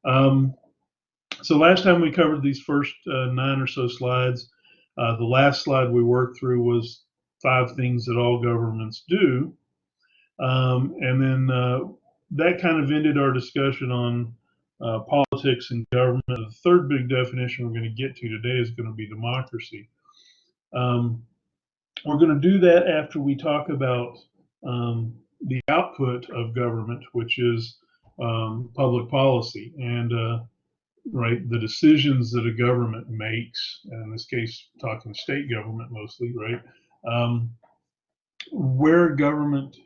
So last time we covered these first 9 or so slides. The last slide we worked through was 5 things that all governments do. And then that kind of ended our discussion on politics and government. The third big definition we're going to get to today is going to be democracy. We're going to do that after we talk about the output of government, which is public policy, and right, the decisions that a government makes, and in this case, talking state government mostly, right, where government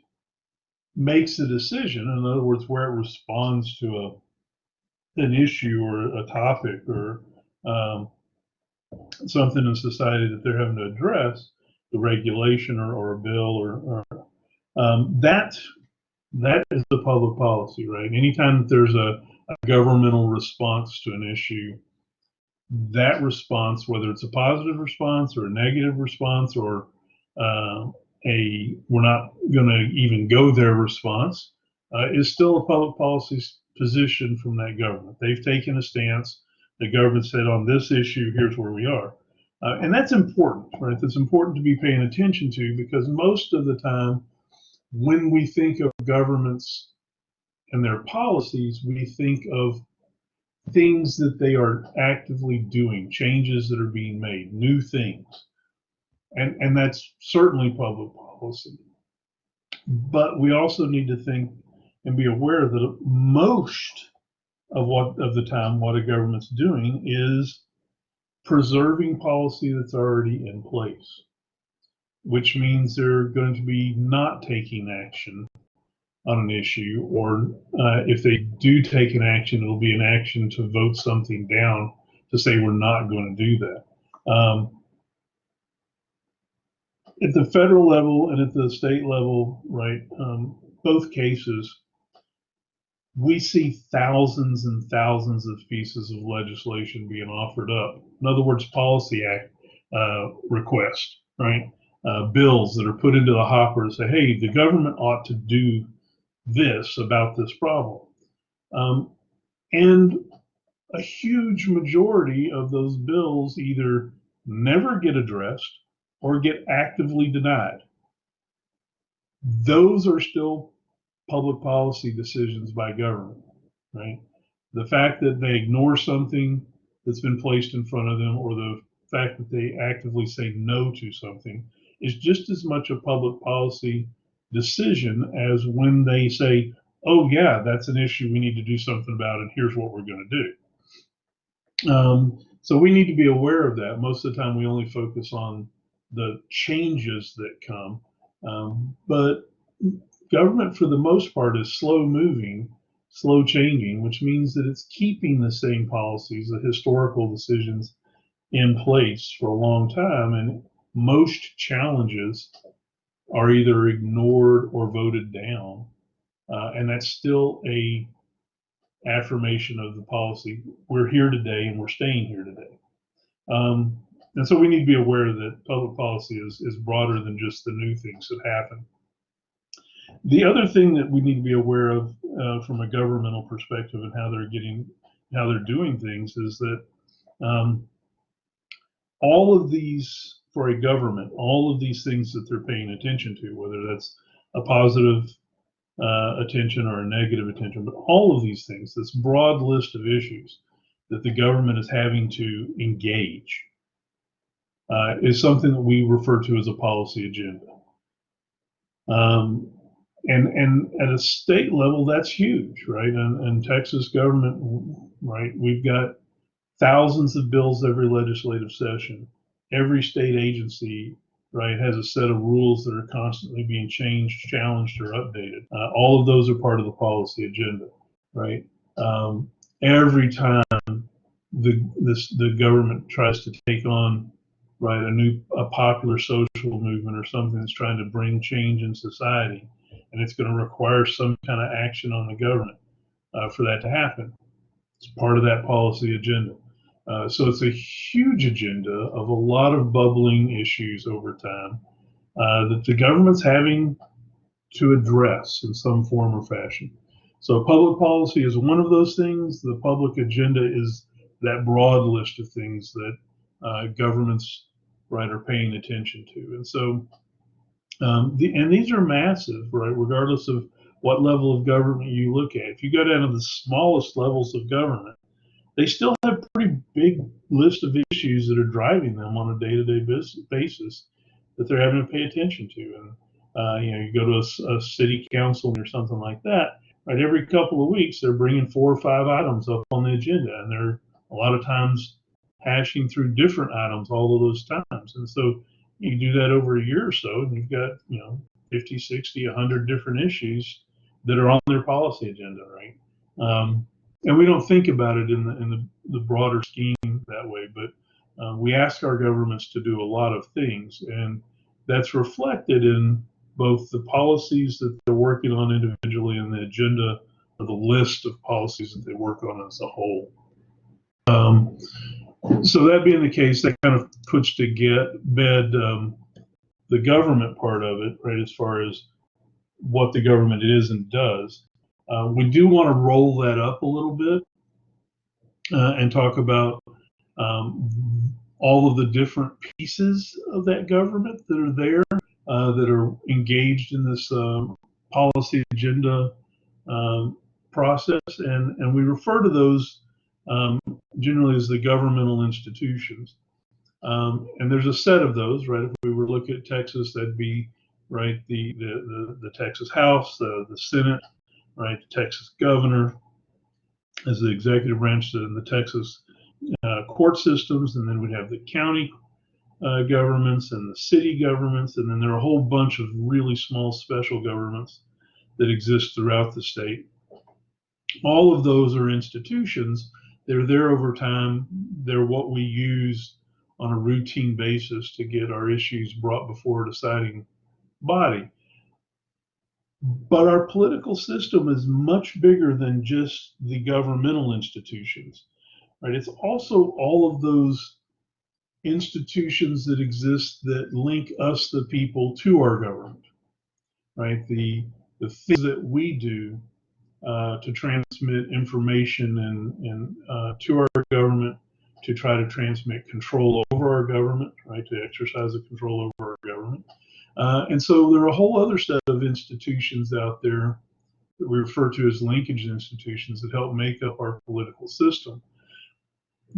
makes a decision, in other words, where it responds to an issue or a topic or something in society that they're having to address, the regulation or a bill or that is the public policy, right? Anytime that there's a governmental response to an issue, that response, whether it's a positive response or a negative response or we're not going to even go there response, is still a public policy position from that government. They've taken a stance. The government said on this issue, here's where we are. And that's important, right? That's important to be paying attention to, because most of the time when we think of governments and their policies, we think of things that they are actively doing, changes that are being made, new things. And that's certainly public policy. But we also need to think and be aware that most of the time what a government's doing is preserving policy that's already in place, which means they're going to be not taking action on an issue, or if they do take an action, it'll be an action to vote something down to say we're not going to do that. At the federal level and at the state level, right, both cases, we see thousands and thousands of pieces of legislation being offered up. In other words, policy act requests, right? Bills that are put into the hopper to say, hey, the government ought to do this about this problem. And a huge majority of those bills either never get addressed or get actively denied. Those are still public policy decisions by government, right? The fact that they ignore something that's been placed in front of them, or the fact that they actively say no to something, is just as much a public policy decision as when they say, oh yeah, that's an issue we need to do something about, and here's what we're going to do. So we need to be aware of that. Most of the time we only focus on the changes that come, but government for the most part is slow moving, slow changing, which means that it's keeping the same policies, the historical decisions in place for a long time, and most challenges are either ignored or voted down, and that's still a affirmation of the policy. We're here today and we're staying here today. And so we need to be aware that public policy is broader than just the new things that happen. The other thing that we need to be aware of from a governmental perspective and how they're doing things is that all of these, for a government, all of these things that they're paying attention to, whether that's a positive attention or a negative attention, but all of these things, this broad list of issues that the government is having to engage, is something that we refer to as a policy agenda. And at a state level, that's huge, right? And Texas government, right, we've got thousands of bills every legislative session. Every state agency, right, has a set of rules that are constantly being changed, challenged, or updated. All of those are part of the policy agenda, right? Every time the government tries to take on, right, a popular social movement or something that's trying to bring change in society, and it's going to require some kind of action on the government for that to happen. It's part of that policy agenda. So it's a huge agenda of a lot of bubbling issues over time that the government's having to address in some form or fashion. So public policy is one of those things. The public agenda is that broad list of things that governments, right, are paying attention to. And so, and these are massive, right, regardless of what level of government you look at. If you go down to the smallest levels of government, they still have a pretty big list of issues that are driving them on a day-to-day basis that they're having to pay attention to. And you go to a city council or something like that, right? Every couple of weeks, they're bringing 4 or 5 items up on the agenda, and they're a lot of times hashing through different items all of those times. And so you do that over a year or so, and you've got 50, 60, 100 different issues that are on their policy agenda, right? And we don't think about it in the broader scheme that way, but we ask our governments to do a lot of things, and that's reflected in both the policies that they're working on individually and the agenda or the list of policies that they work on as a whole. So that being the case, that kind of puts to bed the government part of it, right, as far as what the government is and does. We do want to roll that up a little bit and talk about all of the different pieces of that government that are there, that are engaged in this policy agenda process. And we refer to those generally as the governmental institutions. And there's a set of those, right? If we were to look at Texas, that'd be, right, the Texas House, the Senate, right, the Texas governor as the executive branch, and the Texas court systems, and then we'd have the county governments and the city governments, and then there are a whole bunch of really small special governments that exist throughout the state. All of those are institutions. They're there over time. They're what we use on a routine basis to get our issues brought before a deciding body. But our political system is much bigger than just the governmental institutions, right? It's also all of those institutions that exist that link us, the people, to our government, right? The things that we do to transmit information and to our government, to try to transmit control over our government, right? To exercise the control over our government. And so there are a whole other set of institutions out there that we refer to as linkage institutions that help make up our political system.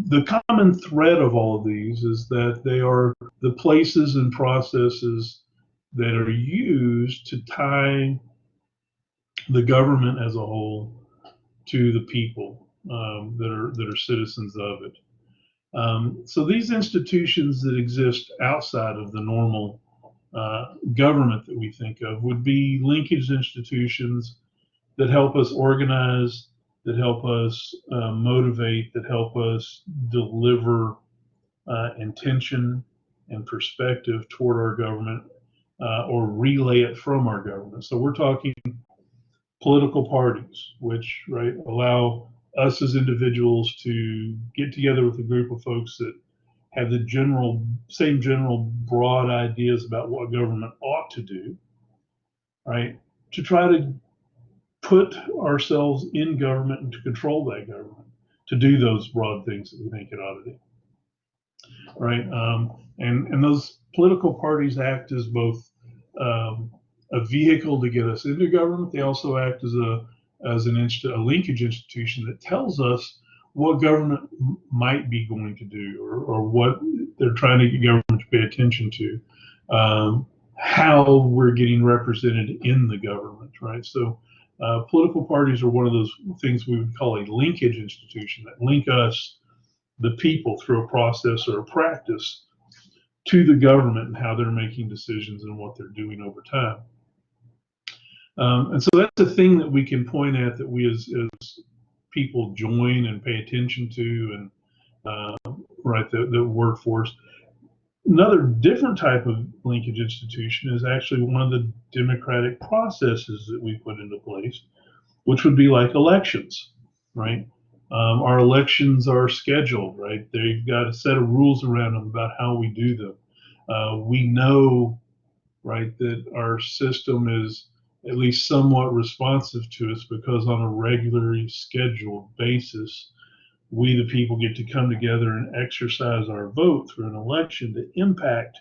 The common thread of all of these is that they are the places and processes that are used to tie the government as a whole to the people that are citizens of it. So these institutions that exist outside of the normal government that we think of would be linkage institutions that help us organize, that help us motivate, that help us deliver intention and perspective toward our government, or relay it from our government. So we're talking political parties, which, right, allow us as individuals to get together with a group of folks that have the same general broad ideas about what government ought to do, right, to try to put ourselves in government and to control that government, to do those broad things that we think it ought to do, right? And those political parties act as both a vehicle to get us into government. They also act as a linkage institution that tells us what government might be going to do, or what they're trying to get government to pay attention to, how we're getting represented in the government, right? So political parties are one of those things we would call a linkage institution that link us, the people, through a process or a practice to the government and how they're making decisions and what they're doing over time. And so that's a thing that we can point at, that we as people join and pay attention to, and right, the workforce. Another different type of linkage institution is actually one of the democratic processes that we put into place, which would be like elections, right? Our elections are scheduled, right? They've got a set of rules around them about how we do them. We know, right, that our system is at least somewhat responsive to us, because on a regularly scheduled basis, we, the people, get to come together and exercise our vote through an election to impact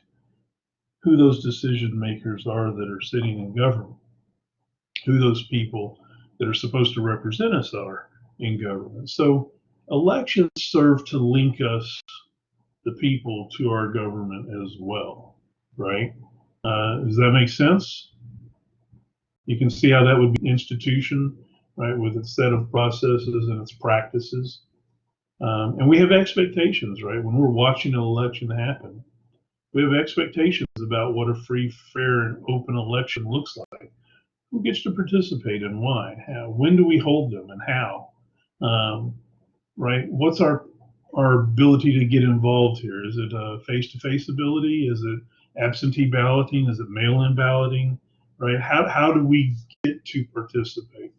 who those decision makers are that are sitting in government, who those people that are supposed to represent us are in government. So elections serve to link us, the people, to our government as well, right? Does that make sense? You can see how that would be an institution, right, with its set of processes and its practices. And we have expectations, right? When we're watching an election happen, we have expectations about what a free, fair, and open election looks like. Who gets to participate and why? How? When do we hold them and how? Right? What's our ability to get involved here? Is it a face-to-face ability? Is it absentee balloting? Is it mail-in balloting? Right? How do we get to participate?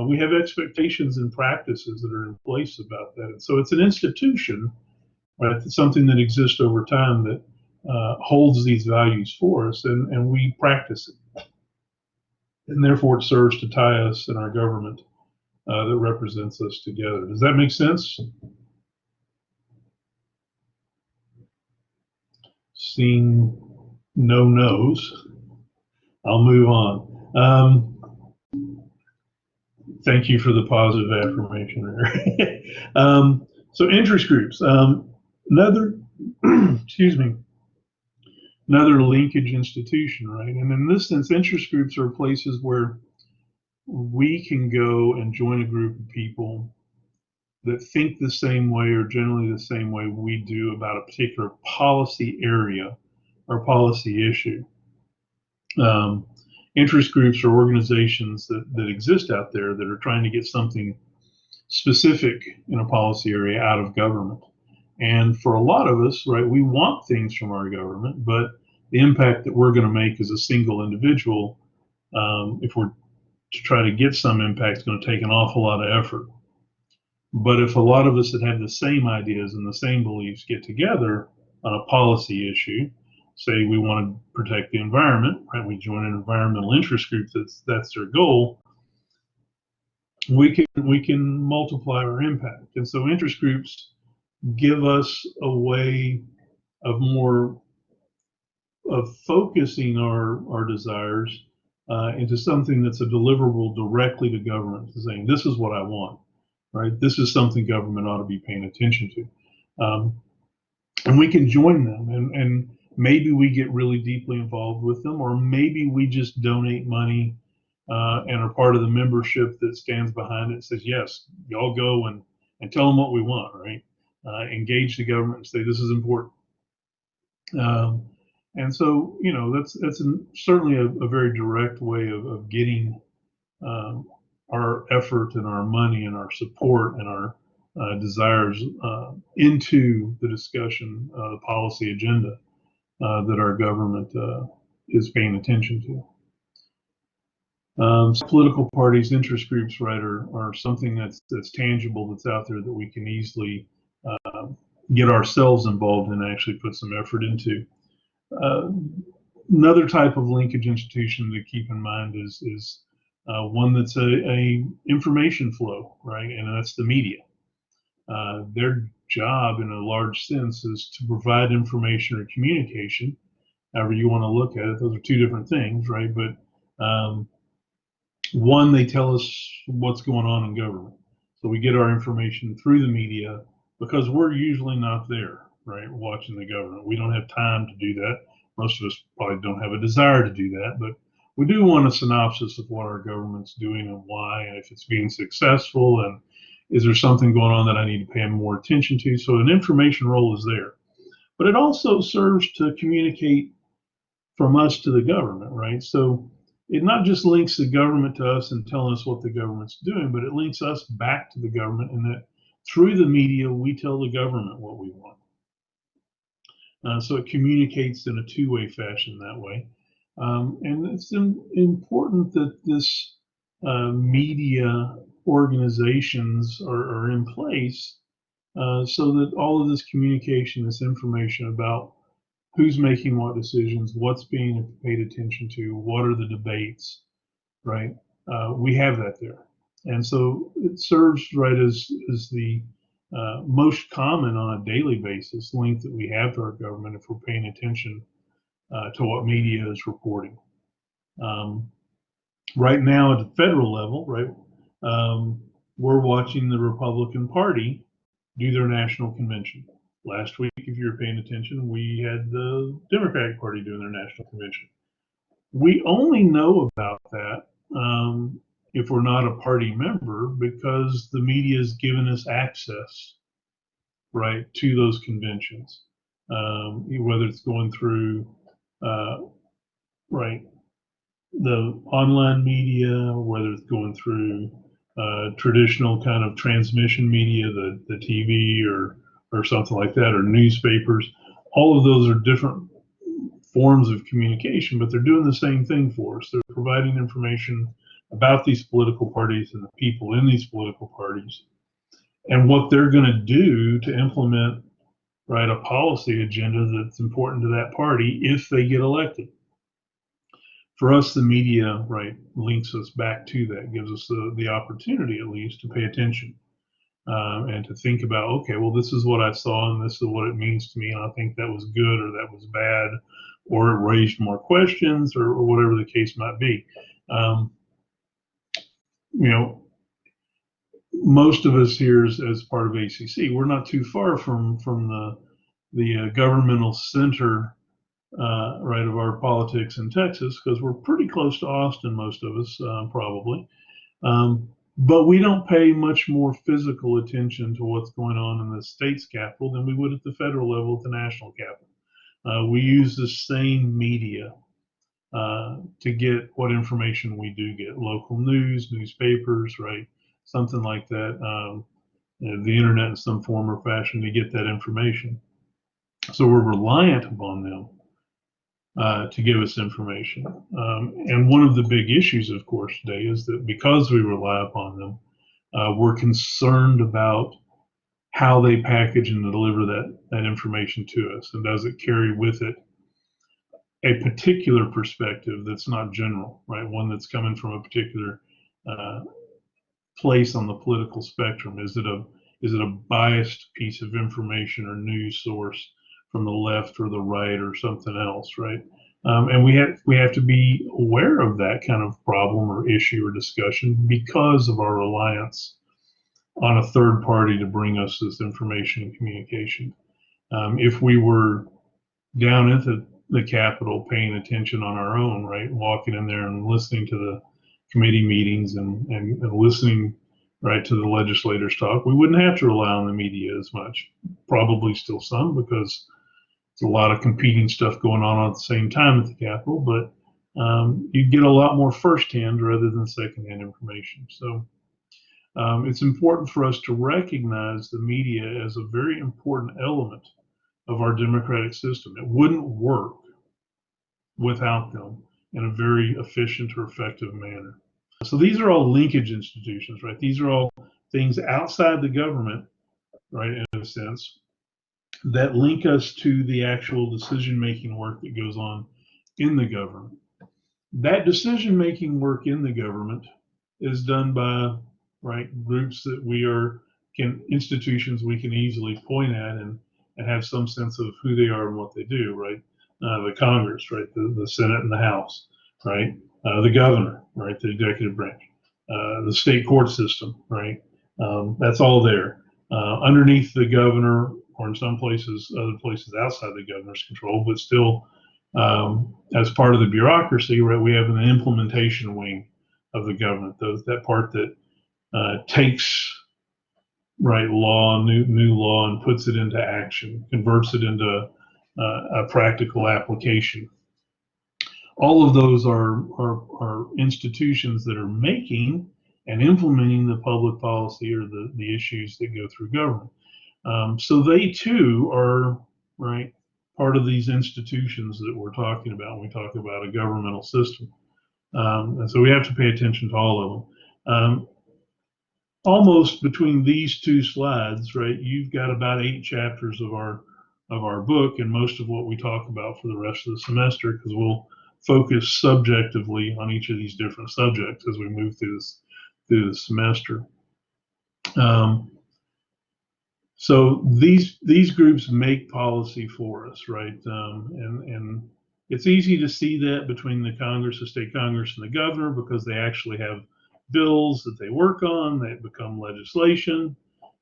We have expectations and practices that are in place about that. And so it's an institution, right? It's something that exists over time that holds these values for us, and we practice it. And therefore, it serves to tie us and our government that represents us together. Does that make sense? Seeing no no's, I'll move on. Thank you for the positive affirmation there. So interest groups, another, excuse me, another linkage institution, right? And in this sense, interest groups are places where we can go and join a group of people that think the same way or generally the same way we do about a particular policy area or policy issue. Interest groups are organizations that exist out there that are trying to get something specific in a policy area out of government. And for a lot of us, right, we want things from our government, but the impact that we're going to make as a single individual, if we're to try to get some impact, is going to take an awful lot of effort. But if a lot of us that have the same ideas and the same beliefs get together on a policy issue, say we want to protect the environment, right? We join an environmental interest group that's their goal. We can multiply our impact, and so interest groups give us a way of focusing our desires into something that's a deliverable directly to government, saying this is what I want, right? This is something government ought to be paying attention to, and we can join them, and maybe we get really deeply involved with them, or maybe we just donate money and are part of the membership that stands behind it and says, yes, y'all go and tell them what we want, right? Engage the government and say, this is important. And so, you know, that's certainly a very direct way of getting our effort and our money and our support and our desires into the discussion, the policy agenda that our government is paying attention to. Political parties, interest groups, right, are something that's tangible, that's out there that we can easily get ourselves involved in and actually put some effort into. Another type of linkage institution to keep in mind is one that's a information flow, right, and that's the media. Their job, in a large sense, is to provide information or communication, however you want to look at it. Those are two different things, right? But one, they tell us what's going on in government. So we get our information through the media because we're usually not there, right, watching the government. We don't have time to do that. Most of us probably don't have a desire to do that, but we do want a synopsis of what our government's doing and why, and if it's being successful, and is there something going on that I need to pay more attention to? So an information role is there. But it also serves to communicate from us to the government, right? So it not just links the government to us and telling us what the government's doing, but it links us back to the government, and that through the media, we tell the government what we want. So it communicates in a two-way fashion that way. And it's important that this media organizations are in place so that all of this communication, this information about who's making what decisions, what's being paid attention to, what are the debates, right? We have that there. And so it serves, right, as the most common on a daily basis link that we have to our government if we're paying attention to what media is reporting. Right now at the federal level, right, we're watching the Republican Party do their national convention. Last week, if you were paying attention, we had the Democratic Party doing their national convention. We only know about that if we're not a party member because the media has given us access, right, to those conventions, whether it's going through, right, the online media, whether it's going through traditional kind of transmission media, the TV or something like that, or newspapers. All of those are different forms of communication, but they're doing the same thing for us. They're providing information about these political parties and the people in these political parties and what they're going to do to implement, right, a policy agenda that's important to that party if they get elected. For us, the media, right, links us back to that, gives us the opportunity at least to pay attention and to think about, okay, well, this is what I saw and this is what it means to me. And I think that was good or that was bad, or it raised more questions or whatever the case might be. You know, most of us here as part of ACC, we're not too far from the governmental center, right, of our politics in Texas, because we're pretty close to Austin, most of us, probably. But we don't pay much more physical attention to what's going on in the state's capital than we would at the federal level at the national capital. We use the same media to get what information we do get: local news, newspapers, right, something like that, the internet in some form or fashion to get that information. So we're reliant upon them to give us information. And one of the big issues, of course, today is that because we rely upon them, we're concerned about how they package and deliver that information to us. And does it carry with it a particular perspective that's not general, right? One that's coming from a particular place on the political spectrum. Is it a biased piece of information or news source from the left or the right or something else, right? And we have to be aware of that kind of problem or issue or discussion because of our reliance on a third party to bring us this information and communication. If we were down at the Capitol paying attention on our own, right, walking in there and listening to the committee meetings and listening, right, to the legislators talk, we wouldn't have to rely on the media as much. Probably still some, because there's a lot of competing stuff going on at the same time at the Capitol, but you get a lot more firsthand rather than secondhand information. So it's important for us to recognize the media as a very important element of our democratic system. It wouldn't work without them in a very efficient or effective manner. So these are all linkage institutions, right? These are all things outside the government, right, in a sense, that link us to the actual decision-making work that goes on in the government. That decision-making work in the government is done by, right, groups that institutions we can easily point at and have some sense of who they are and what they do, right? The Congress, right, the Senate and the House, right? The governor, right, the executive branch, the state court system, right? That's all there. Underneath the governor, or in some places, other places outside the governor's control, but still as part of the bureaucracy, right, we have an implementation wing of the government, that part that takes, right, new law and puts it into action, converts it into a practical application. All of those are institutions that are making and implementing the public policy or the issues that go through government. So they too are, right, part of these institutions that we're talking about when we talk about a governmental system. And so we have to pay attention to all of them. Almost between these two slides, right, you've got about 8 chapters of our book and most of what we talk about for the rest of the semester, because we'll focus subjectively on each of these different subjects as we move through the semester. So these groups make policy for us, right? And it's easy to see that between the Congress, the state Congress, and the governor, because they actually have bills that they work on that become legislation,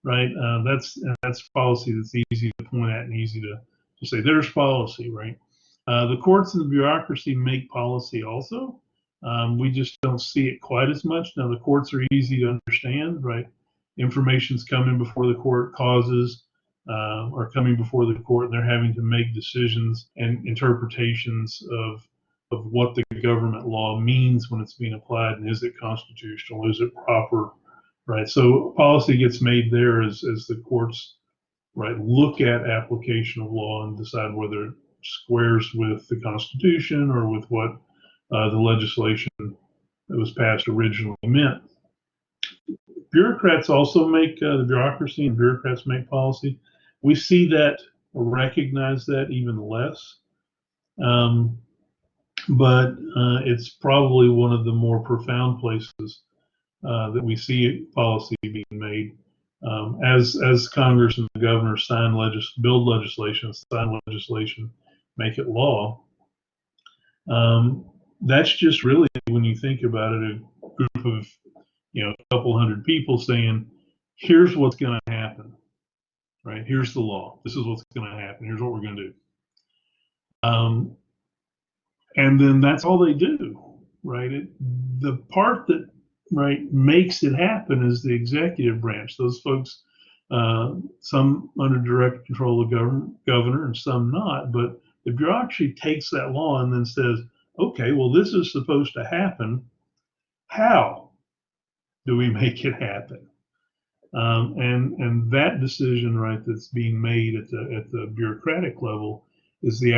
right? That's policy that's easy to point at and easy to say there's policy, right? The courts and the bureaucracy make policy also. We just don't see it quite as much. Now the courts are easy to understand, right? Information's coming before the court, causes are coming before the court, and they're having to make decisions and interpretations of what the government law means when it's being applied, and is it constitutional, is it proper, right? So policy gets made there as the courts, right, look at application of law and decide whether it squares with the Constitution or with what the legislation that was passed originally meant. Bureaucrats also make the bureaucracy and bureaucrats make policy. We see that or recognize that even less, but it's probably one of the more profound places that we see policy being made. As Congress and the governor build legislation, sign legislation, make it law. That's just really, when you think about it, a group of a couple hundred people saying, here's what's going to happen, right? Here's the law. This is what's going to happen. Here's what we're going to do. And then that's all they do, right? The part that, right, makes it happen is the executive branch. Those folks, some under direct control of the governor and some not, but the bureaucracy takes that law and then says, okay, well, this is supposed to happen. How do we make it happen? And that decision, right, that's being made at the bureaucratic level is the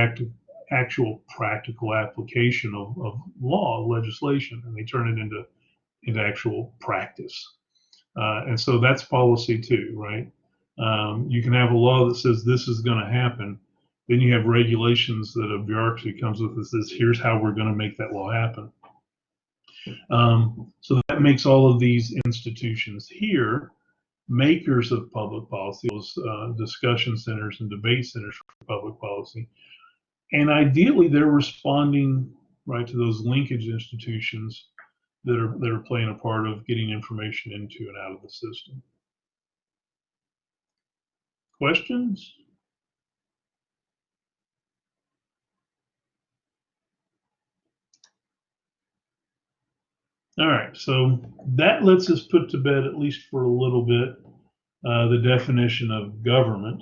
actual practical application of law, legislation, and they turn it into actual practice. And so that's policy too, right? You can have a law that says this is going to happen. Then you have regulations that a bureaucracy comes with that says, here's how we're going to make that law happen. So that makes all of these institutions here makers of public policy, those discussion centers and debate centers for public policy. And ideally, they're responding, right, to those linkage institutions that are playing a part of getting information into and out of the system. Questions? All right, so that lets us put to bed, at least for a little bit, the definition of government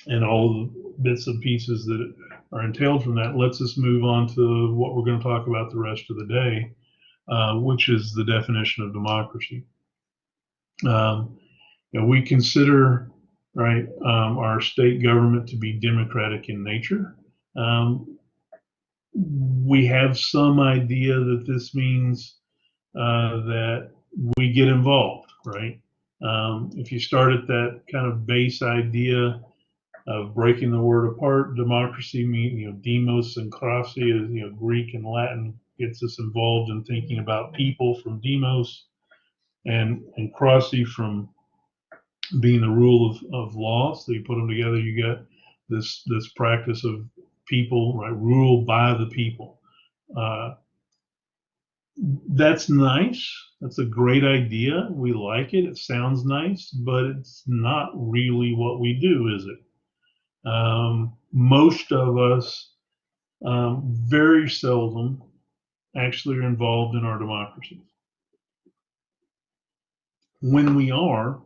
and all the bits and pieces that are entailed from that. Lets us move on to what we're going to talk about the rest of the day, which is the definition of democracy. We consider, right, our state government to be democratic in nature. We have some idea that this means that we get involved, right? If you start at that kind of base idea of breaking the word apart, democracy means, demos and krasi is, Greek and Latin, gets us involved in thinking about people from demos, and krasi from being the rule of law. So you put them together, you get this practice of people, right, ruled by the people. That's nice. That's a great idea. We like it. It sounds nice, but it's not really what we do, is it? Most of us very seldom actually are involved in our democracies. When we are,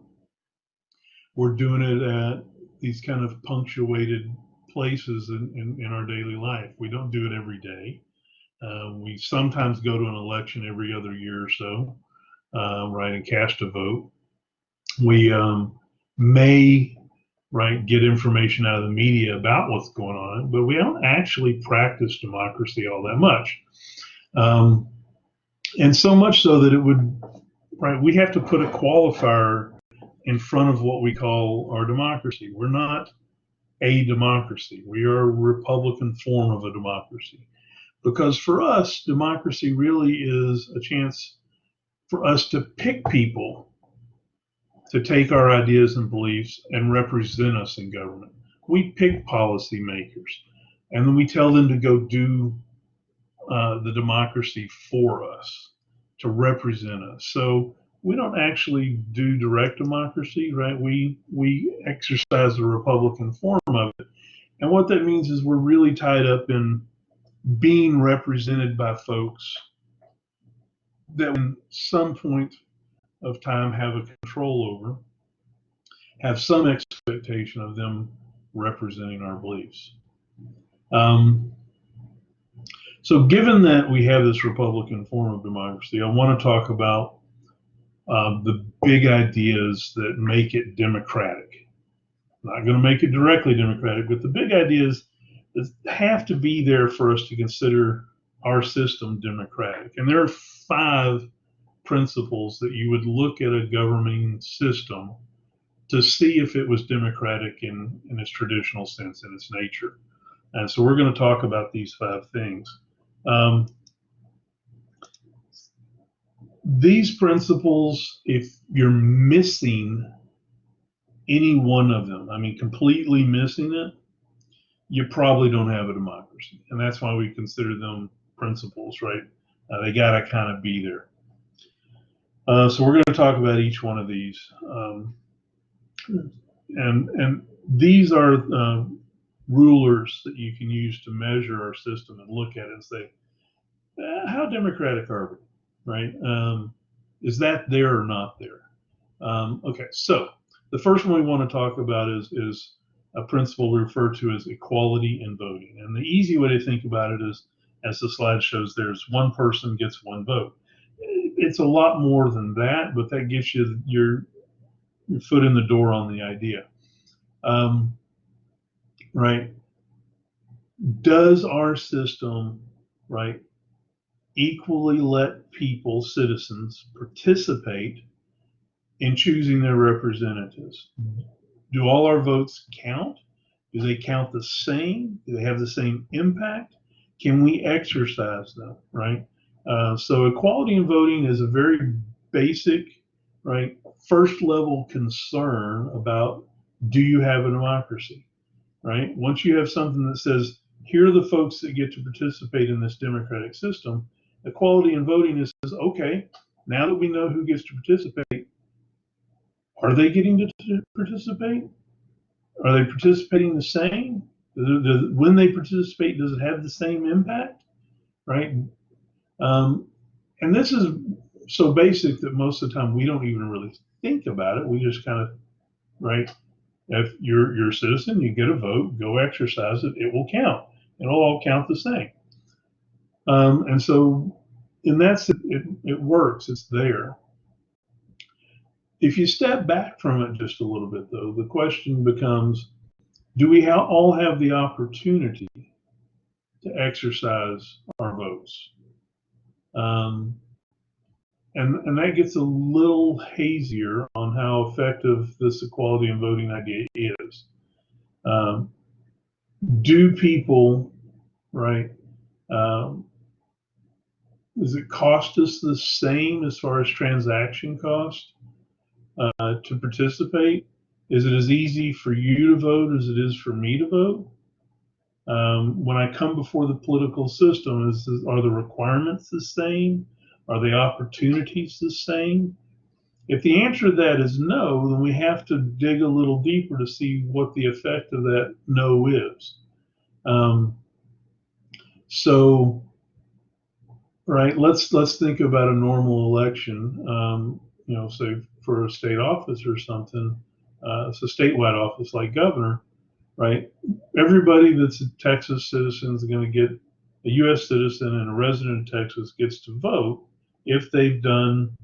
we're doing it at these kind of punctuated places in our daily life. We don't do it every day. We sometimes go to an election every other year or so, right, and cast a vote. We may, right, get information out of the media about what's going on, but we don't actually practice democracy all that much. And so much so that it would, right, we have to put a qualifier in front of what we call our democracy. We're not a democracy. We are a Republican form of a democracy. Because for us, democracy really is a chance for us to pick people to take our ideas and beliefs and represent us in government. We pick policymakers, and then we tell them to go do the democracy for us, to represent us. So we don't actually do direct democracy, right? We exercise the Republican form of it. And what that means is we're really tied up in being represented by folks that in some point of time have a control over, have some expectation of them representing our beliefs. So given that we have this Republican form of democracy, I want to talk about the big ideas that make it democratic. I'm not going to make it directly democratic, but the big ideas that have to be there for us to consider our system democratic. And there are 5 principles that you would look at a governing system to see if it was democratic in its traditional sense, in its nature. And so we're going to talk about these 5 things. These principles, if you're missing any one of them, I mean, completely missing it, you probably don't have a democracy. And that's why we consider them principles, right? They got to kind of be there. So we're going to talk about each one of these. And these are rulers that you can use to measure our system and look at it and say, how democratic are we, right? Is that there or not there? Okay, so the first one we want to talk about is a principle we refer to as equality in voting. And the easy way to think about it is, as the slide shows, there's one person gets one vote. It's a lot more than that, but that gives you your foot in the door on the idea. Right? Does our system, right, equally let people, citizens, participate in choosing their representatives? Do all our votes count? Do they count the same? Do they have the same impact? Can we exercise them, right? So equality in voting is a very basic, right, first level concern about, do you have a democracy, right? Once you have something that says, here are the folks that get to participate in this democratic system, equality in voting is, okay, now that we know who gets to participate, are they getting to participate? Are they participating the same? When they participate, does it have the same impact, right? And this is so basic that most of the time we don't even really think about it. We just kind of, right? If you're a citizen, you get a vote, go exercise it, it will count. It'll all count the same. And so in that sense, it works, it's there. If you step back from it just a little bit, though, the question becomes, do we all have the opportunity to exercise our votes? And that gets a little hazier on how effective this equality in voting idea is. Do people, right, does it cost us the same as far as transaction cost to participate? Is it as easy for you to vote as it is for me to vote? When I come before the political system, are the requirements the same? Are the opportunities the same? If the answer to that is no, then we have to dig a little deeper to see what the effect of that no is. So, right, let's think about a normal election. You know, say for a state office or something, it's a statewide office like governor, right? Everybody that's a Texas citizen is going to get, a US citizen and a resident of Texas gets to vote if they've done,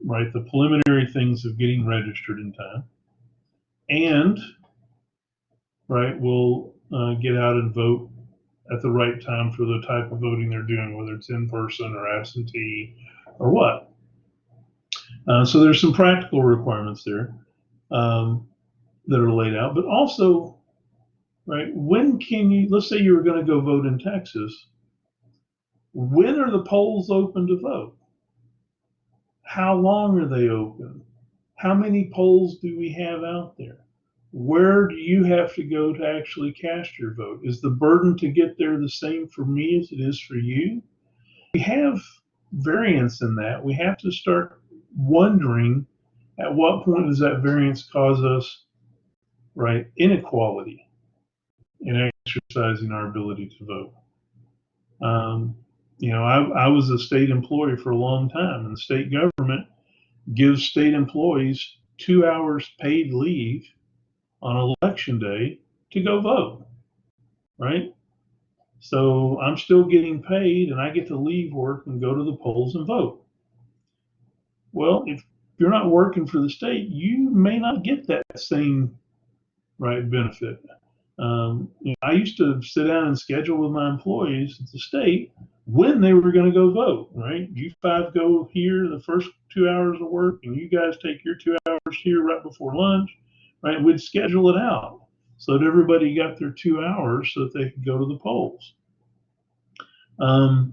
right, the preliminary things of getting registered in time, and, right, will get out and vote at the right time for the type of voting they're doing, whether it's in person or absentee or what. So there's some practical requirements there that are laid out, but also, right, when can you, let's say you were going to go vote in Texas, When are the polls open to vote? How long are they open? How many polls do we have out there? Where do you have to go to actually cast your vote? Is the burden to get there the same for me as it is for you? We have variance in that. We have to start wondering at what point does that variance cause us, right, inequality in exercising our ability to vote. I was a state employee for a long time, and the state government gives state employees 2 hours paid leave on election day to go vote, right? So I'm still getting paid and I get to leave work and go to the polls and vote. Well, if you're not working for the state, you may not get that same right benefit. I used to sit down and schedule with my employees at the state when they were going to go vote, right? You five go here the first 2 hours of work, and you guys take your 2 hours here right before lunch, right? We'd schedule it out so that everybody got their 2 hours so that they could go to the polls. And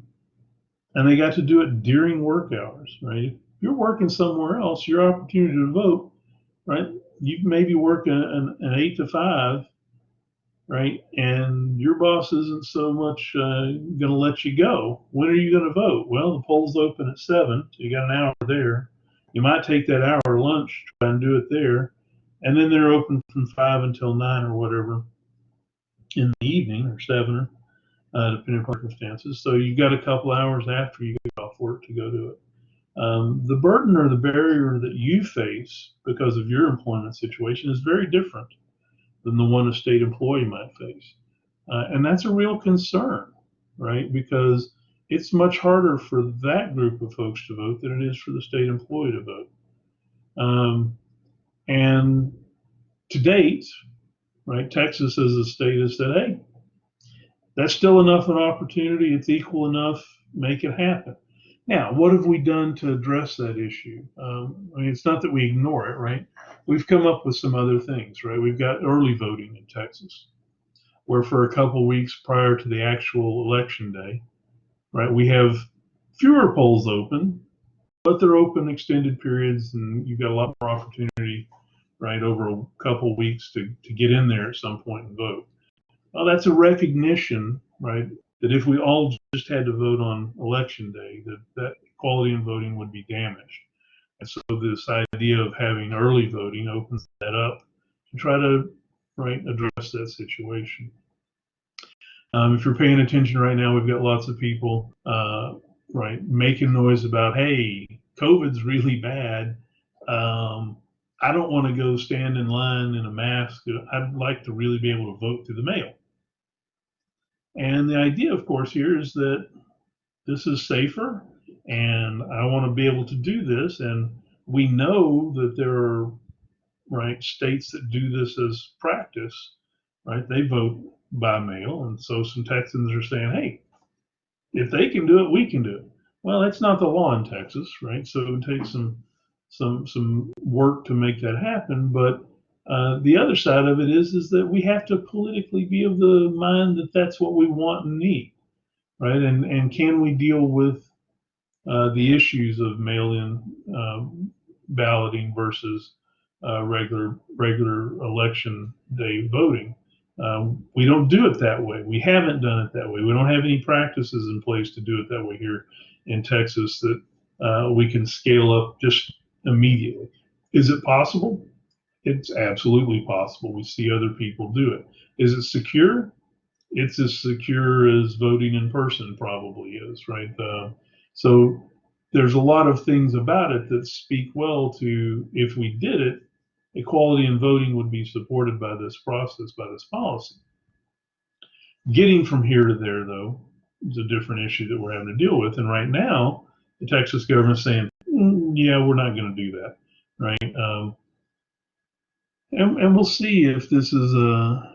they got to do it during work hours, right? If you're working somewhere else, your opportunity to vote, right? You maybe work an 8 to 5, right? And your boss isn't so much going to let you go. When are you going to vote? Well, the polls open at 7, so you got an hour there. You might take that hour lunch, try and do it there, and then they're open from 5 until 9 or whatever in the evening, or 7, depending on circumstances. So you got a couple hours after you get off work to go do it. The burden or the barrier that you face because of your employment situation is very different than the one a state employee might face. And that's a real concern, right? Because it's much harder for that group of folks to vote than it is for the state employee to vote. And to date, right, Texas as a state has said, hey, that's still enough of an opportunity. It's equal enough. Make it happen. Now, what have we done to address that issue? It's not that we ignore it, right? We've come up with some other things, right? We've got early voting in Texas, where for a couple weeks prior to the actual election day, right, we have fewer polls open, but they're open extended periods, and you've got a lot more opportunity, right, over a couple weeks to get in there at some point and vote. Well, that's a recognition, right, that if we all just had to vote on election day, that equality in voting would be damaged. And so this idea of having early voting opens that up to try to, right, address that situation. If you're paying attention right now, we've got lots of people, right, making noise about, hey, COVID's really bad. I don't want to go stand in line in a mask. I'd like to really be able to vote through the mail. And the idea, of course, here is that this is safer, and I want to be able to do this. And we know that there are, right, states that do this as practice, right? They vote by mail, and so some Texans are saying, hey, if they can do it, we can do it. Well, that's not the law in Texas, right? So it would take some work to make that happen. But the other side of it is that we have to politically be of the mind that that's what we want and need, right? And can we deal with the issues of mail-in balloting versus regular election day voting? We don't do it that way. We haven't done it that way. We don't have any practices in place to do it that way here in Texas that we can scale up just immediately. Is it possible? It's absolutely possible. We see other people do it. Is it secure? It's as secure as voting in person probably is, right? So there's a lot of things about it that speak well to, if we did it, equality in voting would be supported by this process, by this policy. Getting from here to there, though, is a different issue that we're having to deal with. And right now, the Texas government is saying, yeah, we're not going to do that, right? And we'll see if this is a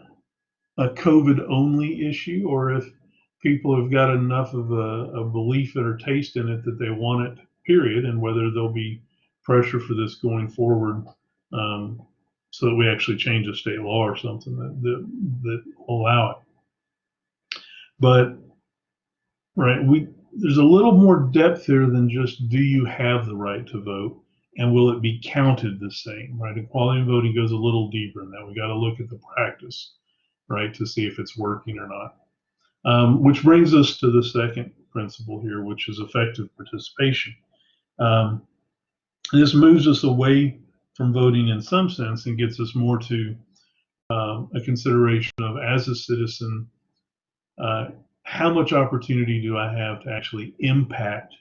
COVID-only issue, or if people have got enough of a belief or taste in it that they want it, period, and whether there'll be pressure for this going forward, so that we actually change a state law or something that will allow it. But right, there's a little more depth here than just do you have the right to vote and will it be counted the same, right? Equality in voting goes a little deeper than that. We got to look at the practice, right, to see if it's working or not. Which brings us to the second principle here, which is effective participation. This moves us away from voting in some sense and gets us more to a consideration of, as a citizen, how much opportunity do I have to actually impact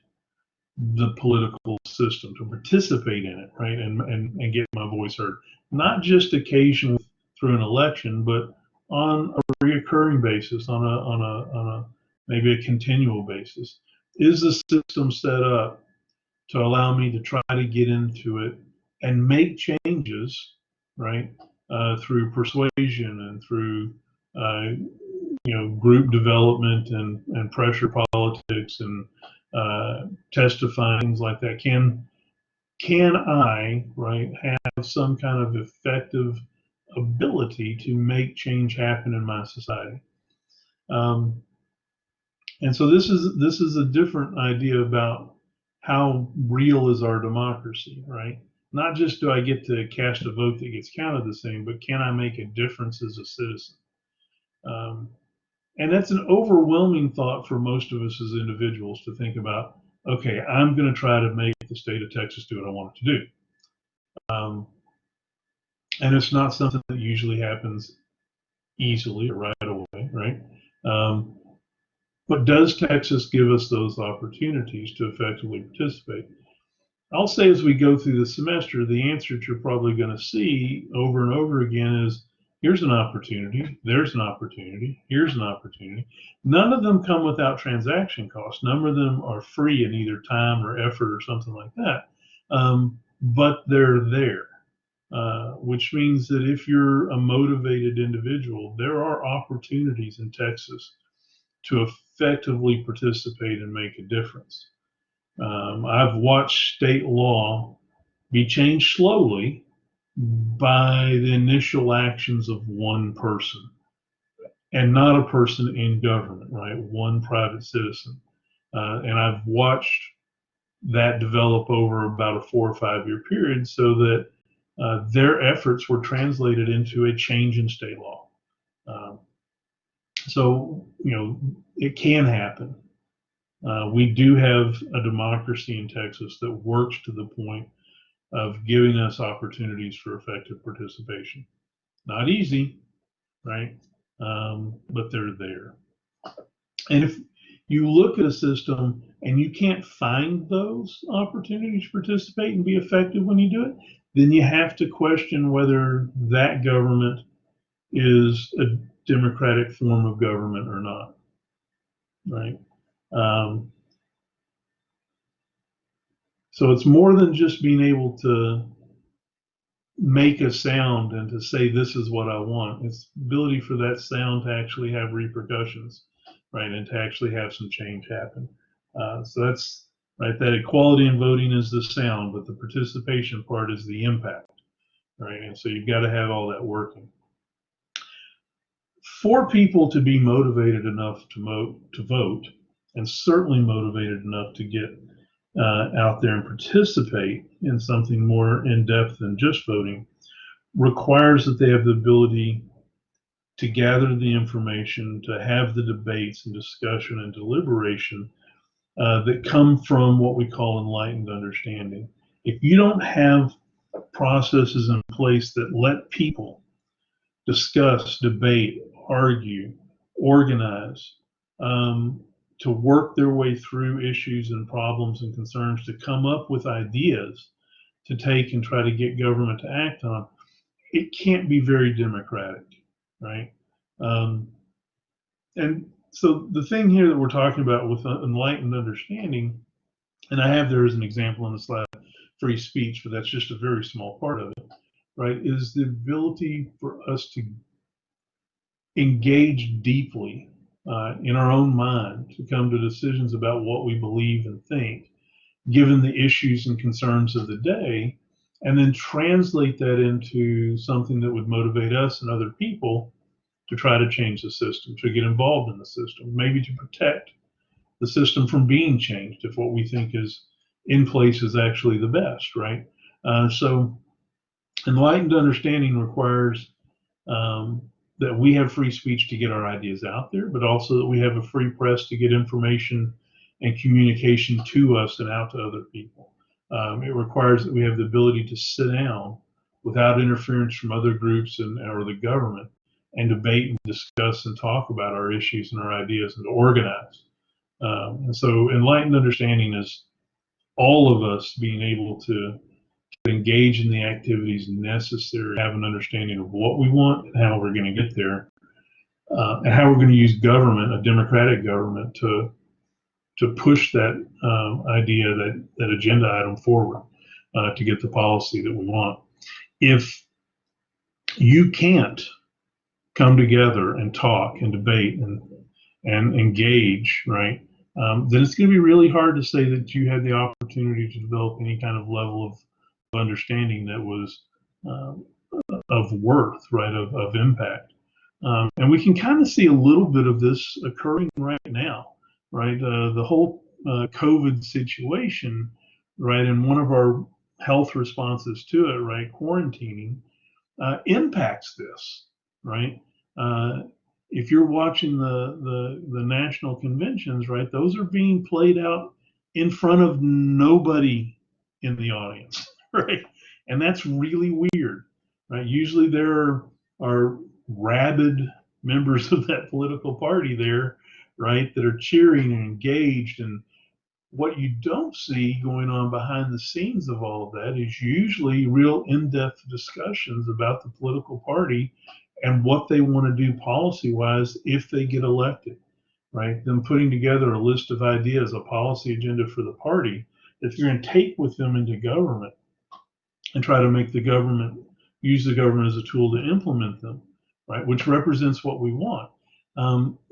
the political system, to participate in it, right, and get my voice heard, not just occasionally through an election, but on a reoccurring basis, on a maybe a continual basis. Is the system set up to allow me to try to get into it and make changes, right, through persuasion and through group development and pressure politics and testifying, things like that. Can I, right, have some kind of effective ability to make change happen in my society? And so this is a different idea about how real is our democracy, right? Not just do I get to cast a vote that gets counted the same, but can I make a difference as a citizen? And that's an overwhelming thought for most of us as individuals to think about, okay, I'm going to try to make the state of Texas do what I want it to do. And it's not something that usually happens easily or right away, right? But does Texas give us those opportunities to effectively participate? I'll say as we go through the semester, the answer that you're probably going to see over and over again is, here's an opportunity, there's an opportunity, here's an opportunity. None of them come without transaction costs. None of them are free in either time or effort or something like that. But they're there, which means that if you're a motivated individual, there are opportunities in Texas to effectively participate and make a difference. I've watched state law be changed slowly by the initial actions of one person, and not a person in government, right? One private citizen. And I've watched that develop over about a 4 or 5 year period so that their efforts were translated into a change in state law. So, it can happen. We do have a democracy in Texas that works to the point of giving us opportunities for effective participation. Not easy, right? But they're there. And if you look at a system and you can't find those opportunities to participate and be effective when you do it, then you have to question whether that government is a democratic form of government or not, right? So it's more than just being able to make a sound and to say, this is what I want. It's the ability for that sound to actually have repercussions, right? And to actually have some change happen. So that's, right, that equality in voting is the sound, but the participation part is the impact, right? And so you've got to have all that working. For people to be motivated enough to vote, and certainly motivated enough to get out there and participate in something more in-depth than just voting, requires that they have the ability to gather the information, to have the debates and discussion and deliberation that come from what we call enlightened understanding. If you don't have processes in place that let people discuss, debate, argue, organize, to work their way through issues and problems and concerns, to come up with ideas to take and try to get government to act on, it can't be very democratic, right? And so the thing here that we're talking about with enlightened understanding, and I have there as an example on the slide, free speech, but that's just a very small part of it, right, is the ability for us to engage deeply in our own mind to come to decisions about what we believe and think, given the issues and concerns of the day, and then translate that into something that would motivate us and other people to try to change the system, to get involved in the system, maybe to protect the system from being changed if what we think is in place is actually the best, right? So enlightened understanding requires that we have free speech to get our ideas out there, but also that we have a free press to get information and communication to us and out to other people. It requires that we have the ability to sit down without interference from other groups or the government and debate and discuss and talk about our issues and our ideas and to organize. And so enlightened understanding is all of us being able to engage in the activities necessary to have an understanding of what we want and how we're going to get there, and how we're going to use government, a democratic government, to push that idea, that agenda item forward, to get the policy that we want. If you can't come together and talk and debate and engage, right, then it's going to be really hard to say that you had the opportunity to develop any kind of level of understanding that was of worth, right, of impact. And we can kind of see a little bit of this occurring right now, right? The whole COVID situation, right, and one of our health responses to it, right, quarantining, impacts this, right? If you're watching the national conventions, right, those are being played out in front of nobody in the audience, right? And that's really weird, right? Usually there are rabid members of that political party there, right, that are cheering and engaged. And what you don't see going on behind the scenes of all of that is usually real in-depth discussions about the political party and what they want to do policy-wise if they get elected, right? Them putting together a list of ideas, a policy agenda for the party that you're going to take with them into government and try to make the government, use the government as a tool to implement them, right? Which represents what we want.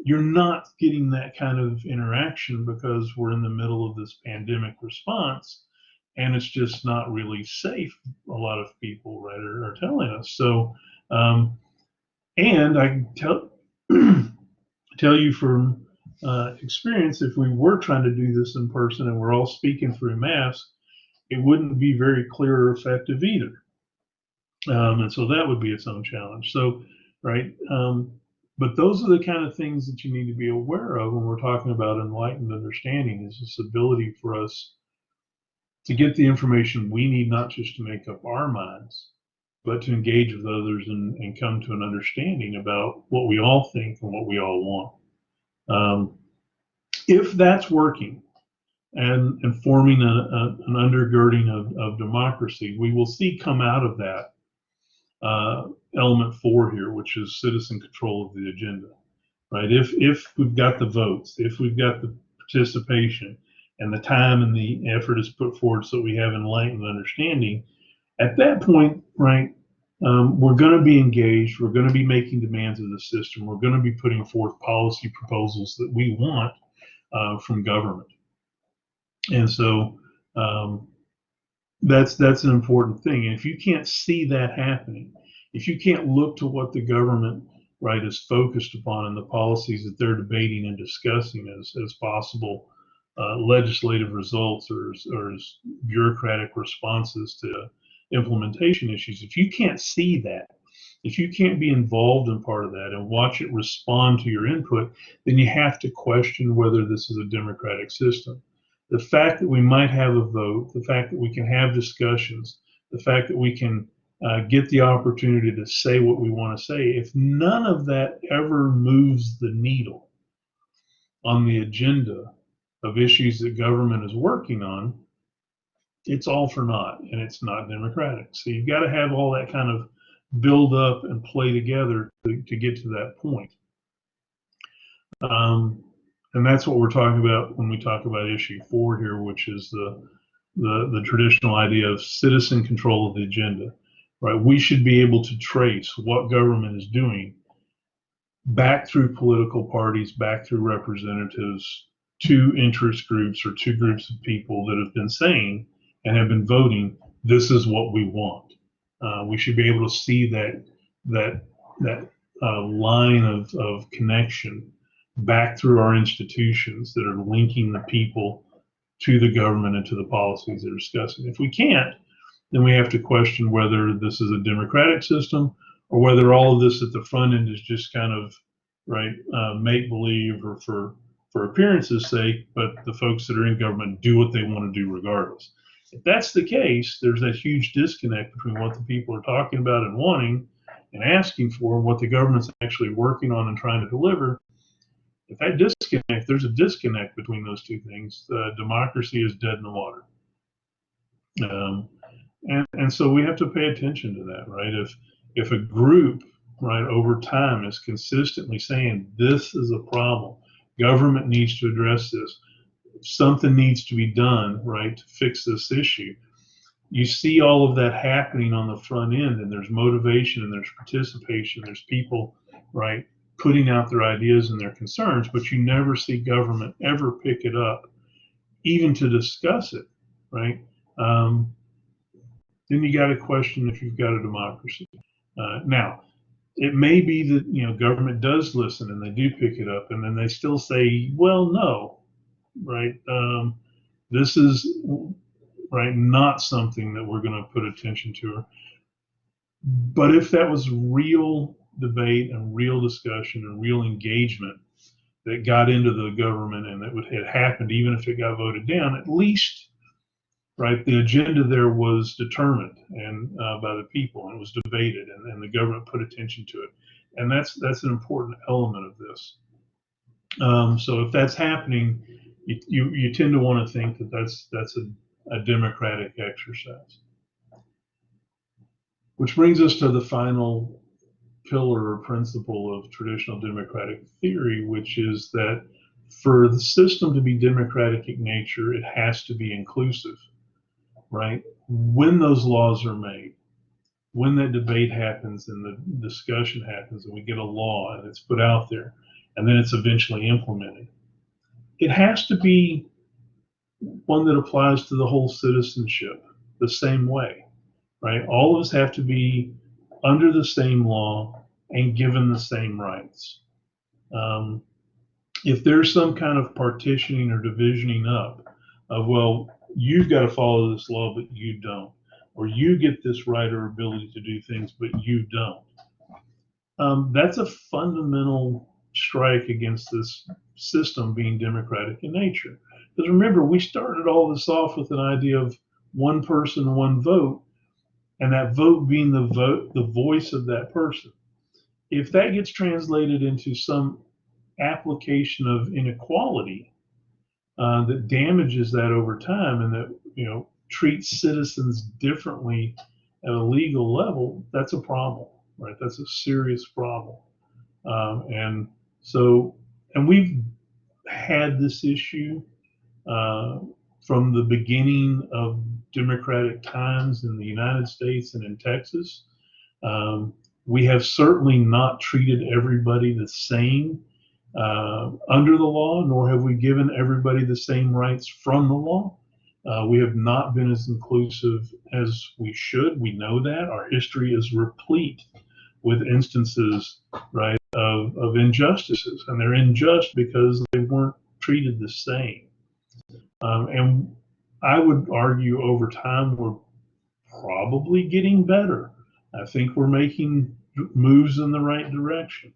You're not getting that kind of interaction because we're in the middle of this pandemic response, and it's just not really safe. A lot of people, right, are telling us. So, and I can tell you from experience, if we were trying to do this in person and we're all speaking through masks, it wouldn't be very clear or effective either. And so that would be its own challenge. So, right. But those are the kind of things that you need to be aware of when we're talking about enlightened understanding, is this ability for us to get the information we need, not just to make up our minds, but to engage with others and come to an understanding about what we all think and what we all want. If that's working and forming an undergirding of democracy, we will see come out of that element 4 here, which is citizen control of the agenda, right? If we've got the votes, if we've got the participation and the time and the effort is put forward so we have enlightened understanding, at that point, right, we're going to be engaged, we're going to be making demands of the system, we're going to be putting forth policy proposals that we want from government. And so that's an important thing. And if you can't see that happening, if you can't look to what the government, right, is focused upon and the policies that they're debating and discussing as possible legislative results or as bureaucratic responses to implementation issues, if you can't see that, if you can't be involved in part of that and watch it respond to your input, then you have to question whether this is a democratic system. The fact that we might have a vote, the fact that we can have discussions, the fact that we can get the opportunity to say what we want to say, if none of that ever moves the needle on the agenda of issues that government is working on, it's all for naught, and it's not democratic. So you've got to have all that kind of build up and play together to get to that point. And that's what we're talking about when we talk about issue 4 here, which is the traditional idea of citizen control of the agenda, right? We should be able to trace what government is doing back through political parties, back through representatives, to interest groups or to groups of people that have been saying and have been voting, this is what we want. We should be able to see that line of connection back through our institutions that are linking the people to the government and to the policies they're discussing. If we can't, then we have to question whether this is a democratic system or whether all of this at the front end is just kind of make believe or for appearance's sake, but the folks that are in government do what they want to do regardless. If that's the case, there's that huge disconnect between what the people are talking about and wanting and asking for and what the government's actually working on and trying to deliver. If there's a disconnect between those two things, democracy is dead in the water. And so we have to pay attention to that, right? If a group, right, over time is consistently saying this is a problem, government needs to address this, something needs to be done, right, to fix this issue. You see all of that happening on the front end, and there's motivation and there's participation, there's people, right, putting out their ideas and their concerns, but you never see government ever pick it up, even to discuss it, right? Then you got to question if you've got a democracy. Now, it may be that government does listen and they do pick it up, and then they still say, well, no, right? This is not something that we're going to put attention to. But if that was real debate and real discussion and real engagement that got into the government and that had happened, even if it got voted down, at least the agenda there was determined and by the people, and it was debated, and the government put attention to it, and that's an important element of this. So if that's happening, you tend to want to think that that's a democratic exercise. Which brings us to the final pillar or principle of traditional democratic theory, which is that for the system to be democratic in nature, it has to be inclusive, right? When those laws are made, when that debate happens and the discussion happens and we get a law and it's put out there and then it's eventually implemented, it has to be one that applies to the whole citizenship the same way, right? All of us have to be under the same law and given the same rights. If there's some kind of partitioning or divisioning up of, well, you've got to follow this law, but you don't, or you get this right or ability to do things, but you don't, that's a fundamental strike against this system being democratic in nature. Because remember, we started all this off with an idea of one person, one vote, and that vote being the voice of that person. If that gets translated into some application of inequality that damages that over time and that treats citizens differently at a legal level, that's a problem, right? That's a serious problem. And we've had this issue from the beginning of democratic times in the United States and in Texas. We have certainly not treated everybody the same under the law, nor have we given everybody the same rights from the law. We have not been as inclusive as we should. We know that. Our history is replete with instances, right, of injustices, and they're unjust because they weren't treated the same. And I would argue over time we're probably getting better. I think we're making moves in the right direction.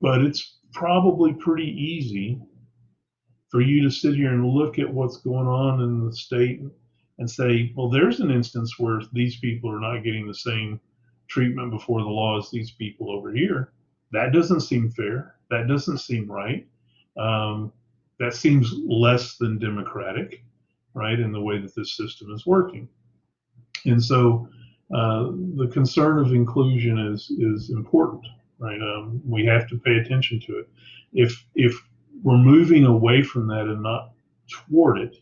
But it's probably pretty easy for you to sit here and look at what's going on in the state and say, well, there's an instance where these people are not getting the same treatment before the law as these people over here. That doesn't seem fair. That doesn't seem right. That seems less than democratic, right, in the way that this system is working. And so the concern of inclusion is important, right? We have to pay attention to it. If we're moving away from that and not toward it,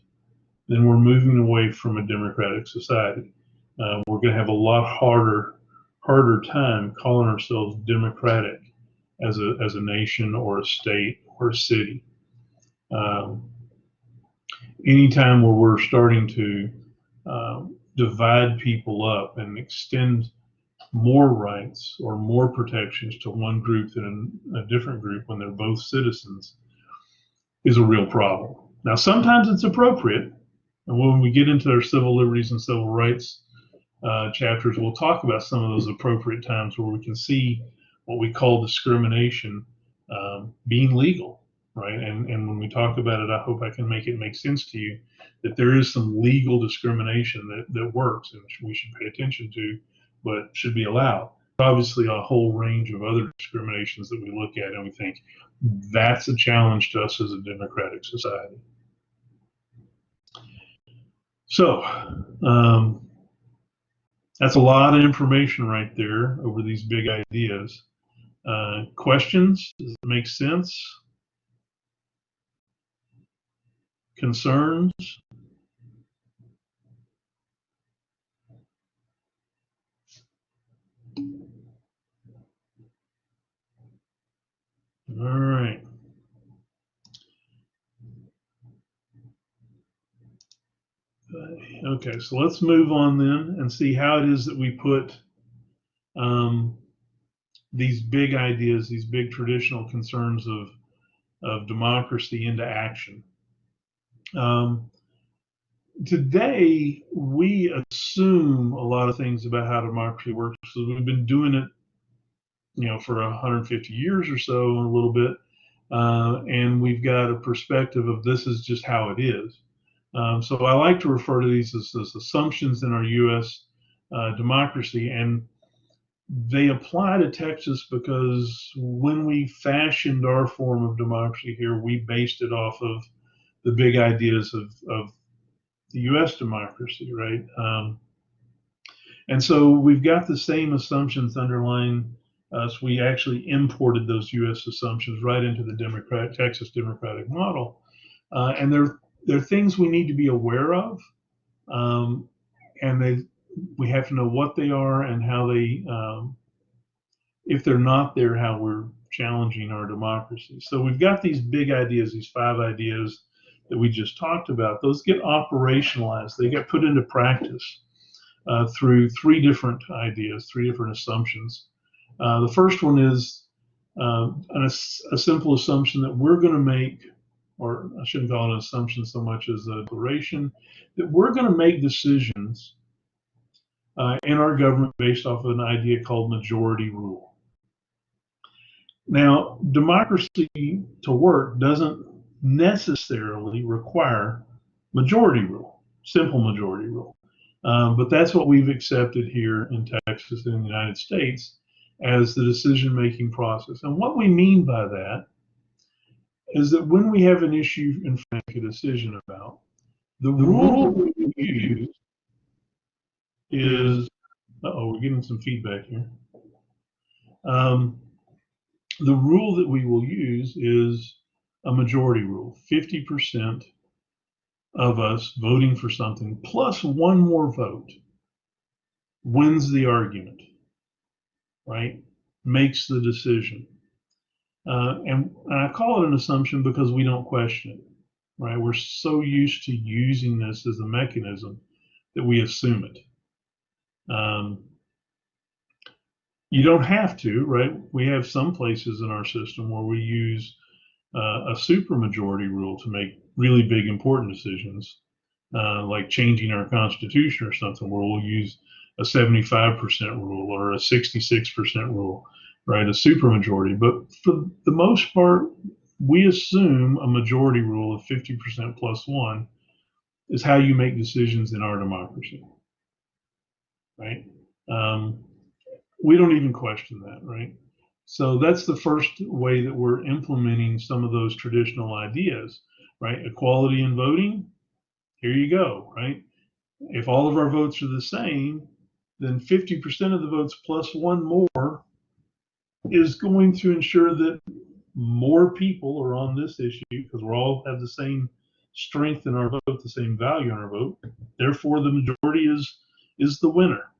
then we're moving away from a democratic society. We're going to have a lot harder time calling ourselves democratic as a nation or a state or a city. Anytime where we're starting to divide people up and extend more rights or more protections to one group than a different group when they're both citizens is a real problem. Now, sometimes it's appropriate. And when we get into our civil liberties and civil rights chapters, we'll talk about some of those appropriate times where we can see what we call discrimination being legal, right? And when we talk about it, I hope I can make it make sense to you that there is some legal discrimination that works and we should pay attention to, but should be allowed. Obviously, a whole range of other discriminations that we look at and we think that's a challenge to us as a democratic society. So, that's a lot of information right there over these big ideas. Questions? Does it make sense? Concerns? All right. Okay, so let's move on then and see how it is that we put these big ideas, these big traditional concerns of democracy into action. Today, we assume a lot of things about how democracy works. So we've been doing it, for 150 years or so, a little bit, and we've got a perspective of this is just how it is. So I like to refer to these as assumptions in our U.S. Democracy, and they apply to Texas because when we fashioned our form of democracy here, we based it off of the big ideas of the U.S. democracy, right? And so we've got the same assumptions underlying us. We actually imported those U.S. assumptions right into the Texas democratic model, and they're things we need to be aware of, and we have to know what they are and how they, if they're not there, how we're challenging our democracy. So we've got these big ideas, these 5 ideas that we just talked about. Those get operationalized. They get put into practice through 3 different ideas, 3 different assumptions. The first one is a simple assumption that we're going to make, or I shouldn't call it an assumption so much as a declaration, that we're going to make decisions in our government based off of an idea called majority rule. Now, democracy to work doesn't necessarily require majority rule, simple majority rule. But that's what we've accepted here in Texas and in the United States as the decision-making process. And what we mean by that is that when we have an issue and make a decision about, the rule that we use is, we're getting some feedback here. The rule that we will use is a majority rule. 50% of us voting for something plus one more vote wins the argument, right? Makes the decision. And I call it an assumption because we don't question it, right? We're so used to using this as a mechanism that we assume it. You don't have to, right? We have some places in our system where we use a supermajority rule to make really big, important decisions, like changing our Constitution or something, where we'll use a 75% rule or a 66% rule, right? A supermajority. But for the most part, we assume a majority rule of 50% plus 1 is how you make decisions in our democracy, right? We don't even question that, right? So that's the first way that we're implementing some of those traditional ideas, right? Equality in voting, here you go, right? If all of our votes are the same, then 50% of the votes plus 1 more is going to ensure that more people are on this issue because we all have the same strength in our vote, the same value in our vote. Therefore, the majority is the winner,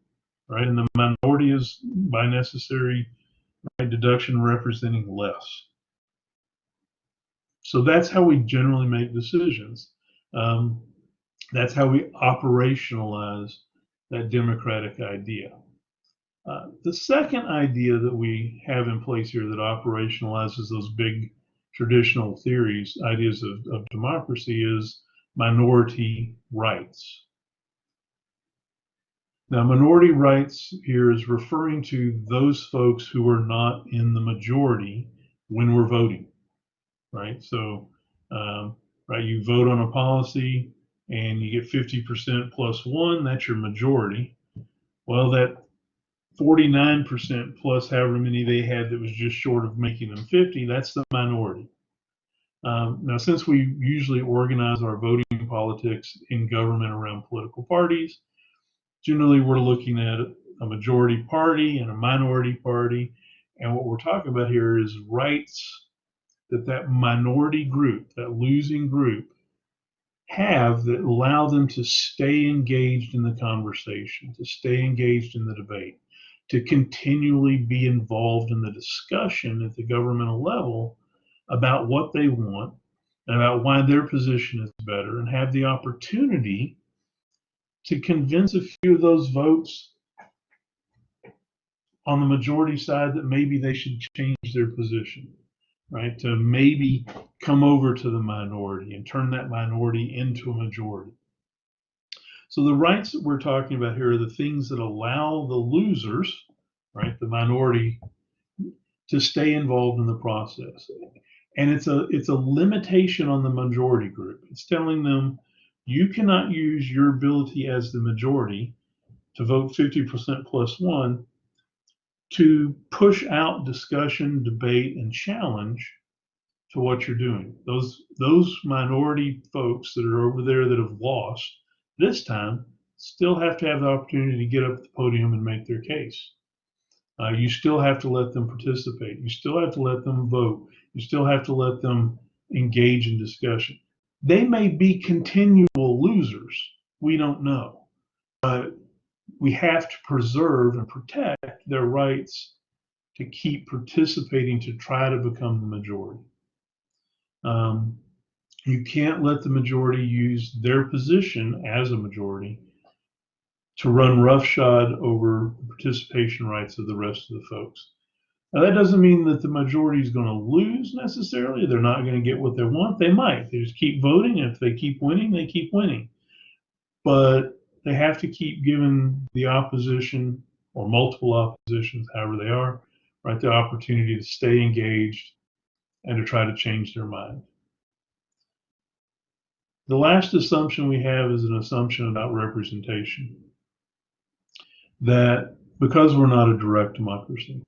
right? And the minority is by necessary deduction representing less. So that's how we generally make decisions. That's how we operationalize that democratic idea. The second idea that we have in place here that operationalizes those big traditional theories, ideas of democracy, is minority rights. Now, minority rights here is referring to those folks who are not in the majority when we're voting, right? So, right, you vote on a policy and you get 50% plus one, that's your majority. Well, that 49% plus however many they had that was just short of making them 50, that's the minority. Now, since we usually organize our voting politics in government around political parties, generally we're looking at a majority party and a minority party. And what we're talking about here is rights that minority group, that losing group, have that allow them to stay engaged in the conversation, to stay engaged in the debate, to continually be involved in the discussion at the governmental level about what they want and about why their position is better, and have the opportunity to convince a few of those votes on the majority side that maybe they should change their position, right? To maybe come over to the minority and turn that minority into a majority. So the rights that we're talking about here are the things that allow the losers, right, the minority, to stay involved in the process. And it's a limitation on the majority group. It's telling them you cannot use your ability as the majority to vote 50% plus one to push out discussion, debate, and challenge to what you're doing. Those minority folks that are over there that have lost this time still have to have the opportunity to get up at the podium and make their case. You still have to let them participate. You still have to let them vote. You still have to let them engage in discussion. They may be continual losers. We don't know. But we have to preserve and protect their rights to keep participating to try to become the majority. You can't let the majority use their position as a majority to run roughshod over the participation rights of the rest of the folks. Now, that doesn't mean that the majority is going to lose necessarily. They're not going to get what they want. They might. They just keep voting. And if they keep winning, they keep winning. But they have to keep giving the opposition, or multiple oppositions, however they are, right, the opportunity to stay engaged and to try to change their mind. The last assumption we have is an assumption about representation. That because we're not a direct democracy,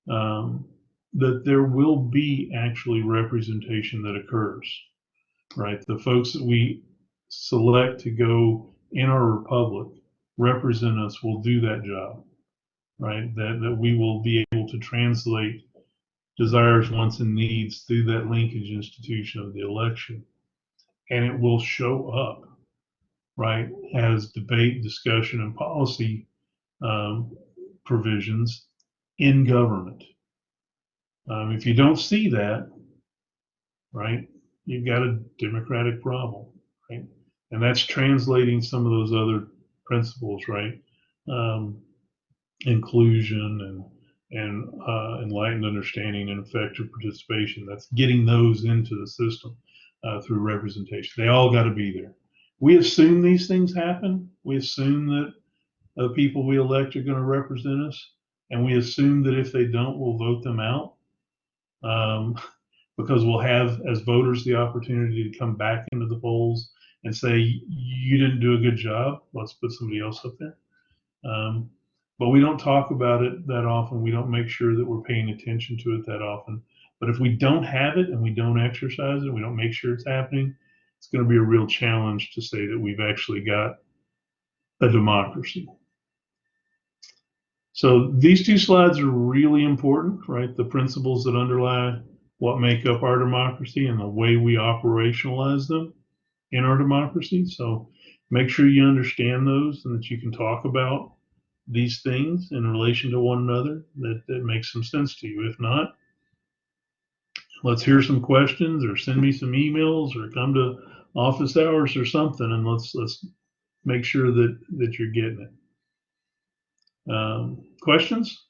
that there will be actually representation that occurs, right? The folks that we select to go in our republic represent us will do that job, right? That we will be able to translate desires, wants, and needs through that linkage institution of the election. And it will show up, right, as debate, discussion, and policy provisions in government. If you don't see that, right, you've got a democratic problem, right? And that's translating some of those other principles, right? Inclusion and enlightened understanding and effective participation. That's getting those into the system through representation. They all got to be there. We assume these things happen. We assume that the people we elect are going to represent us, and we assume that if they don't, we'll vote them out, because we'll have, as voters, the opportunity to come back into the polls and say, you didn't do a good job, let's put somebody else up there. But we don't talk about it that often. We don't make sure that we're paying attention to it that often. But if we don't have it and we don't exercise it, we don't make sure it's happening, it's going to be a real challenge to say that we've actually got a democracy. So these two slides are really important, right? The principles that underlie what make up our democracy and the way we operationalize them in our democracy. So make sure you understand those and that you can talk about these things in relation to one another, that makes some sense to you. If not, let's hear some questions, or send me some emails, or come to office hours or something, and let's make sure that you're getting it. Questions?